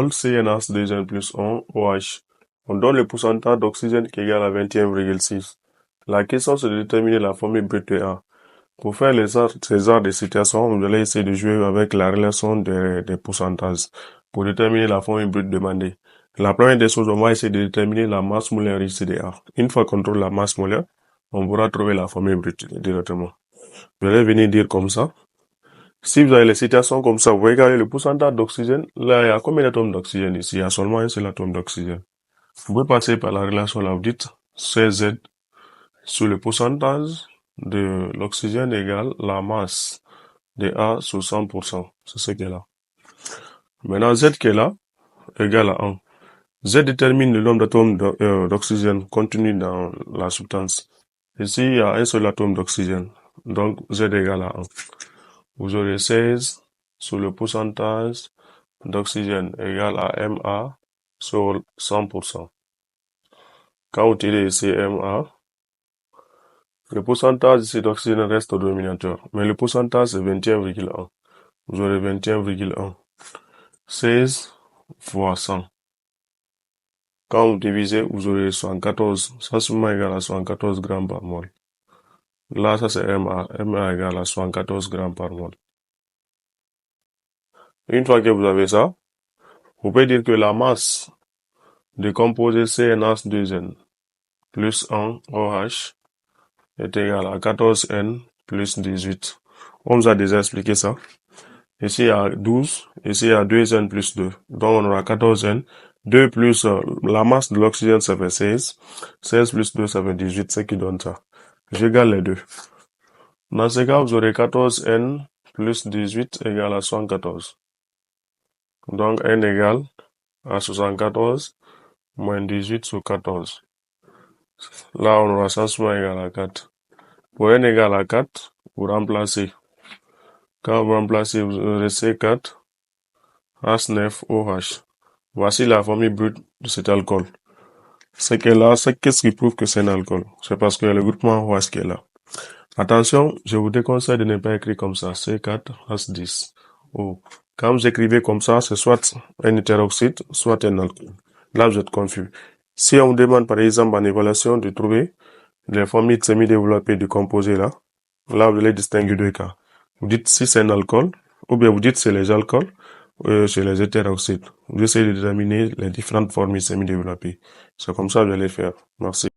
CnH2n plus 1 OH. On donne le pourcentage d'oxygène qui est égal à 21,6. La question c'est de déterminer la formule brute de A. Pour faire ces genres de situations, vous allez essayer de jouer avec la relation des pourcentages pour déterminer la formule brute demandée. La première des choses, on va essayer de déterminer la masse molaire ici de A. Une fois qu'on trouve la masse molaire, on pourra trouver la formule brute directement. Je vais venir dire comme ça. Si vous avez les situations comme ça, vous regardez le pourcentage d'oxygène. Là, il y a combien d'atomes d'oxygène ici? Il y a seulement un seul atome d'oxygène. Vous pouvez passer par la relation là, vous dites CZ sur le pourcentage de l'oxygène égale la masse de A sur 100%. C'est ce qui est là. Maintenant, Z qui est là égale à 1. Z détermine le nombre d'atomes d'oxygène contenu dans la substance. Ici, il y a un seul atome d'oxygène. Donc, Z égale à 1. Vous aurez 16 sur le pourcentage d'oxygène égal à MA sur 100%. Quand vous tirez ici MA, le pourcentage ici d'oxygène reste au dénominateur, mais le pourcentage c'est 21,1. Vous aurez 21,1. 16 fois 100. Quand vous divisez, vous aurez 74. Ça c'est égal à 74 grammes par mol. Là, ça c'est MA. MA égale à 74 grammes par mol. Une fois que vous avez ça, vous pouvez dire que la masse de composé CnH2n plus 1 OH est égal à 14N plus 18. On nous a déjà expliqué ça. Ici, il y a 12. Ici, il y a 2N plus 2. Donc, on aura 14N. 2 plus la masse de l'oxygène, ça fait 16. 16 plus 2, ça fait 18. Ce qui donne ça. J'égale les deux. Dans ce cas, vous aurez 14N plus 18 égale à 74. Donc, N égale à 74 moins 18 sur 14. Là, on aura sensiblement égal à 4. Pour N égale à 4, vous remplacez. Quand vous remplacez, vous aurez C4 H9OH. Voici la formule brute de cet alcool. Ce qui est là, qu'est-ce qui prouve que c'est un alcool? C'est parce qu'il y a le groupement OH qui est là. Attention, je vous déconseille de ne pas écrire comme ça, C4H10O. Quand vous écrivez comme ça, c'est soit un hétéroxyde, soit un alcool. Là, vous êtes confus. Si on vous demande, par exemple, en évaluation, de trouver les formules semi-développées du composé là, vous allez distinguer deux cas. Vous dites si c'est un alcool, ou bien vous dites c'est les alcools, chez les hétéroxydes. Vous essayez de déterminer les différentes formules semi-développées. C'est comme ça que vous allez faire. Merci.